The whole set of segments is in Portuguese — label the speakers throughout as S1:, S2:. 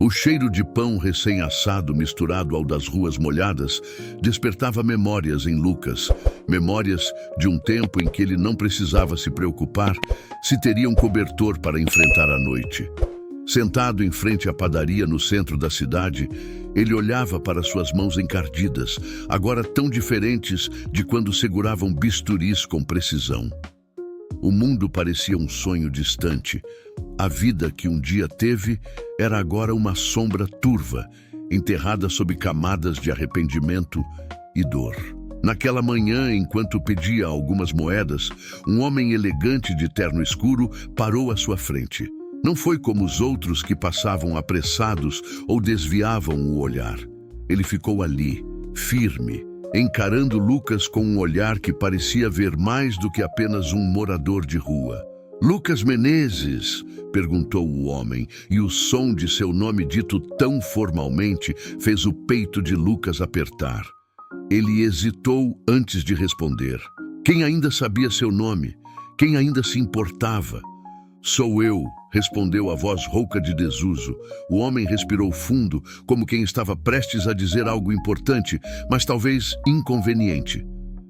S1: O cheiro de pão recém-assado misturado ao das ruas molhadas despertava memórias em Lucas, memórias de um tempo em que ele não precisava se preocupar se teria um cobertor para enfrentar a noite. Sentado em frente à padaria no centro da cidade, ele olhava para suas mãos encardidas, agora tão diferentes de quando seguravam bisturis com precisão. O mundo parecia um sonho distante. A vida que um dia teve era agora uma sombra turva, enterrada sob camadas de arrependimento e dor. Naquela manhã, enquanto pedia algumas moedas, um homem elegante de terno escuro parou à sua frente. Não foi como os outros que passavam apressados ou desviavam o olhar. Ele ficou ali, firme, encarando Lucas com um olhar que parecia ver mais do que apenas um morador de rua. "Lucas Menezes?", perguntou o homem, e o som de seu nome dito tão formalmente fez o peito de Lucas apertar. Ele hesitou antes de responder. Quem ainda sabia seu nome? Quem ainda se importava? "Sou eu", respondeu a voz rouca de desuso. O homem respirou fundo, como quem estava prestes a dizer algo importante, mas talvez inconveniente.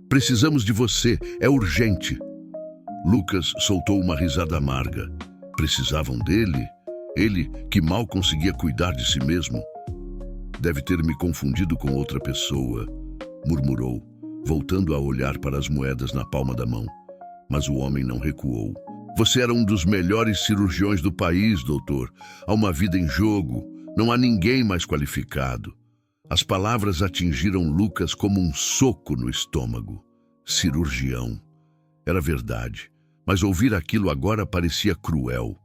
S1: "Precisamos de você, é urgente." Lucas soltou uma risada amarga. Precisavam dele? Ele, que mal conseguia cuidar de si mesmo? "Deve ter me confundido com outra pessoa", murmurou, voltando a olhar para as moedas na palma da mão. Mas o homem não recuou. "Você era um dos melhores cirurgiões do país, doutor. Há uma vida em jogo. Não há ninguém mais qualificado." As palavras atingiram Lucas como um soco no estômago. Cirurgião. Era verdade, mas ouvir aquilo agora parecia cruel.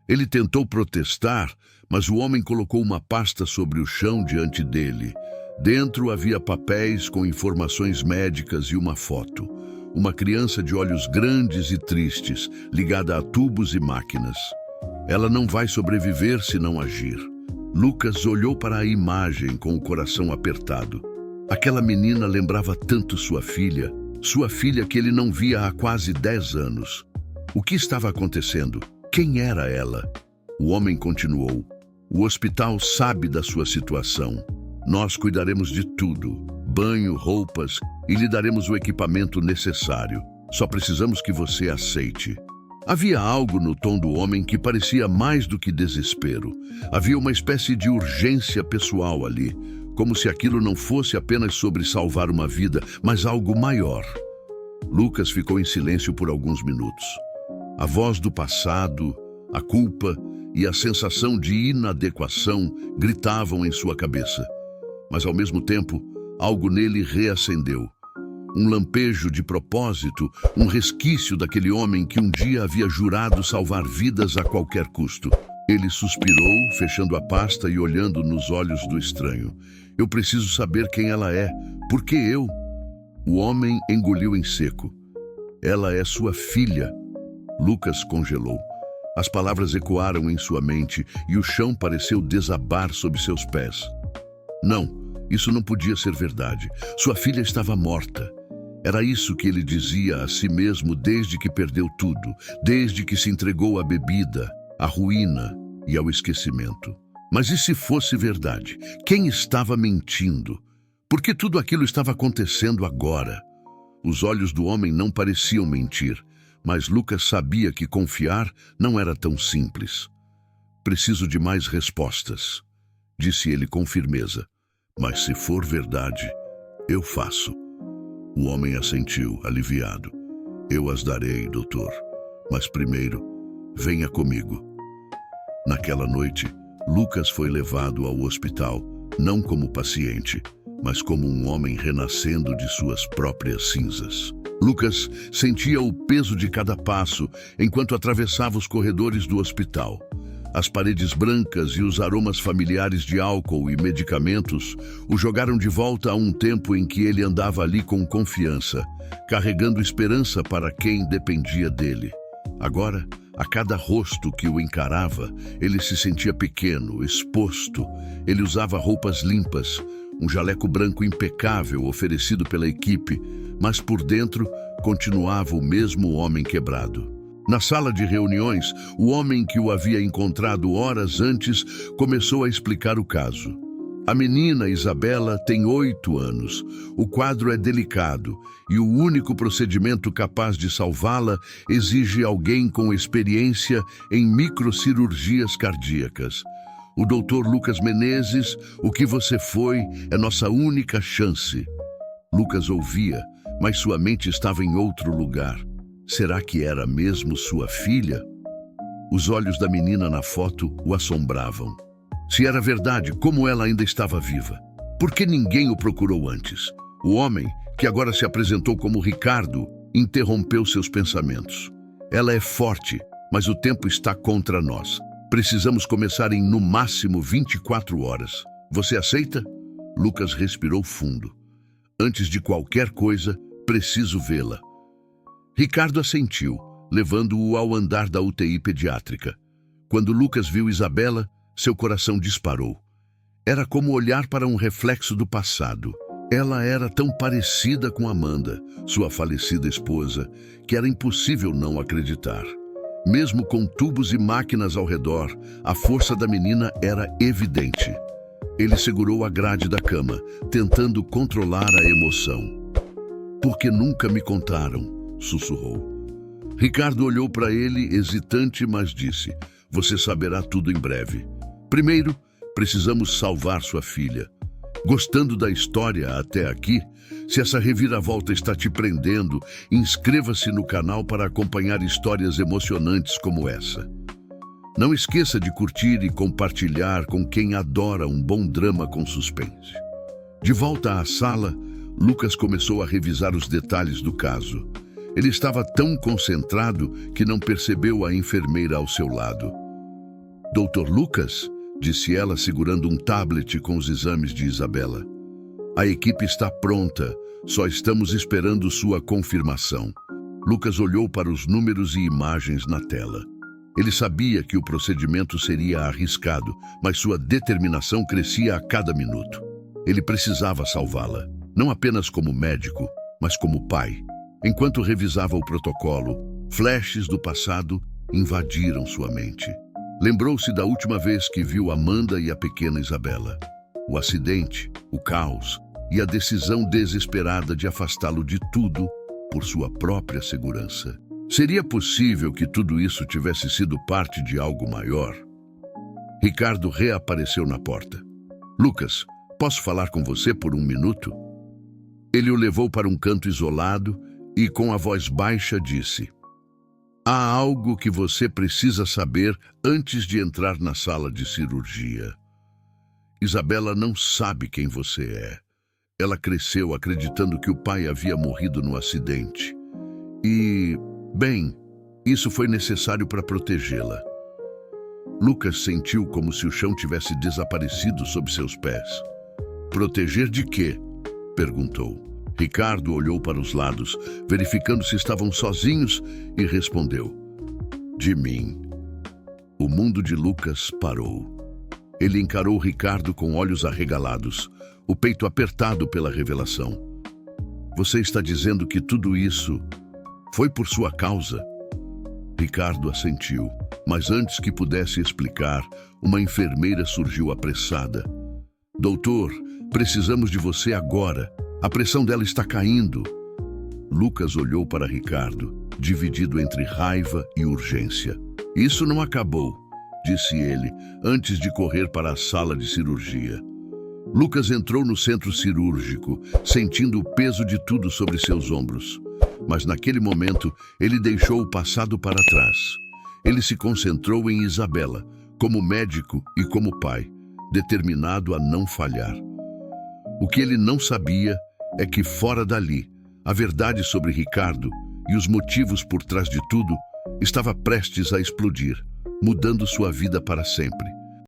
S1: Ele tentou protestar, mas o homem colocou uma pasta sobre o chão diante dele. Dentro havia papéis com informações médicas e uma foto. Uma criança de olhos grandes e tristes, ligada a tubos e máquinas. "Ela não vai sobreviver se não agir." Lucas olhou para a imagem com o coração apertado. Aquela menina lembrava tanto sua filha que ele não via há quase 10 anos. O que estava acontecendo? Quem era ela? O homem continuou. "O hospital sabe da sua situação. Nós cuidaremos de tudo. Banho, roupas, e lhe daremos o equipamento necessário. Só precisamos que você aceite." Havia algo no tom do homem que parecia mais do que desespero. Havia uma espécie de urgência pessoal ali, como se aquilo não fosse apenas sobre salvar uma vida, mas algo maior. Lucas ficou em silêncio por alguns minutos. A voz do passado, a culpa e a sensação de inadequação gritavam em sua cabeça. Mas ao mesmo tempo, algo nele reacendeu. Um lampejo de propósito, um resquício daquele homem que um dia havia jurado salvar vidas a qualquer custo. Ele suspirou, fechando a pasta e olhando nos olhos do estranho. "Eu preciso saber quem ela é. Por que eu?" O homem engoliu em seco. "Ela é sua filha." Lucas congelou. As palavras ecoaram em sua mente e o chão pareceu desabar sob seus pés. Não, isso não podia ser verdade. Sua filha estava morta. Era isso que ele dizia a si mesmo desde que perdeu tudo, desde que se entregou à bebida, à ruína e ao esquecimento. Mas e se fosse verdade? Quem estava mentindo? Por que tudo aquilo estava acontecendo agora? Os olhos do homem não pareciam mentir, mas Lucas sabia que confiar não era tão simples. "Preciso de mais respostas", disse ele com firmeza. "Mas se for verdade, eu faço." O homem assentiu, aliviado. "Eu as darei, doutor. Mas primeiro, venha comigo." Naquela noite, Lucas foi levado ao hospital, não como paciente, mas como um homem renascendo de suas próprias cinzas. Lucas sentia o peso de cada passo enquanto atravessava os corredores do hospital. As paredes brancas e os aromas familiares de álcool e medicamentos o jogaram de volta a um tempo em que ele andava ali com confiança, carregando esperança para quem dependia dele. Agora, a cada rosto que o encarava, ele se sentia pequeno, exposto. Ele usava roupas limpas, um jaleco branco impecável oferecido pela equipe, mas por dentro continuava o mesmo homem quebrado. Na sala de reuniões, o homem que o havia encontrado horas antes começou a explicar o caso. A menina Isabela tem 8 anos. O quadro é delicado e o único procedimento capaz de salvá-la exige alguém com experiência em microcirurgias cardíacas. O Dr. Lucas Menezes, o que você foi, é nossa única chance. Lucas ouvia, mas sua mente estava em outro lugar. Será que era mesmo sua filha? Os olhos da menina na foto o assombravam. Se era verdade, como ela ainda estava viva? Por que ninguém o procurou antes? O homem, que agora se apresentou como Ricardo, interrompeu seus pensamentos. Ela é forte, mas o tempo está contra nós. Precisamos começar em, no máximo, 24 horas. Você aceita? Lucas respirou fundo. Antes de qualquer coisa, preciso vê-la. Ricardo assentiu, levando-o ao andar da UTI pediátrica. Quando Lucas viu Isabela, seu coração disparou. Era como olhar para um reflexo do passado. Ela era tão parecida com Amanda, sua falecida esposa, que era impossível não acreditar. Mesmo com tubos e máquinas ao redor, a força da menina era evidente. Ele segurou a grade da cama, tentando controlar a emoção. "Por que nunca me contaram?" sussurrou. Ricardo olhou para ele, hesitante, mas disse: "Você saberá tudo em breve. Primeiro, precisamos salvar sua filha. Gostando da história até aqui? Se essa reviravolta está te prendendo, inscreva-se no canal para acompanhar histórias emocionantes como essa. Não esqueça de curtir e compartilhar com quem adora um bom drama com suspense." De volta à sala, Lucas começou a revisar os detalhes do caso. Ele estava tão concentrado que não percebeu a enfermeira ao seu lado. "Dr. Lucas?" disse ela, segurando um tablet com os exames de Isabela. "A equipe está pronta, só estamos esperando sua confirmação." Lucas olhou para os números e imagens na tela. Ele sabia que o procedimento seria arriscado, mas sua determinação crescia a cada minuto. Ele precisava salvá-la, não apenas como médico, mas como pai. Enquanto revisava o protocolo, flashes do passado invadiram sua mente. Lembrou-se da última vez que viu Amanda e a pequena Isabela. O acidente, o caos e a decisão desesperada de afastá-lo de tudo por sua própria segurança. Seria possível que tudo isso tivesse sido parte de algo maior? Ricardo reapareceu na porta. "Lucas, posso falar com você por um minuto?" Ele o levou para um canto isolado e, com a voz baixa, disse: "Há algo que você precisa saber antes de entrar na sala de cirurgia. Isabela não sabe quem você é. Ela cresceu acreditando que o pai havia morrido no acidente. E, bem, isso foi necessário para protegê-la." Lucas sentiu como se o chão tivesse desaparecido sob seus pés. "Proteger de quê?" perguntou. Ricardo olhou para os lados, verificando se estavam sozinhos, e respondeu: "De mim." O mundo de Lucas parou. Ele encarou Ricardo com olhos arregalados, o peito apertado pela revelação. "Você está dizendo que tudo isso foi por sua causa?" Ricardo assentiu, mas antes que pudesse explicar, uma enfermeira surgiu apressada. "Doutor, precisamos de você agora. A pressão dela está caindo." Lucas olhou para Ricardo, dividido entre raiva e urgência. "Isso não acabou", disse ele, antes de correr para a sala de cirurgia. Lucas entrou no centro cirúrgico, sentindo o peso de tudo sobre seus ombros. Mas naquele momento, ele deixou o passado para trás. Ele se concentrou em Isabela, como médico e como pai, determinado a não falhar. O que ele não sabia é que, fora dali, a verdade sobre Ricardo e os motivos por trás de tudo estava prestes a explodir, mudando sua vida para sempre.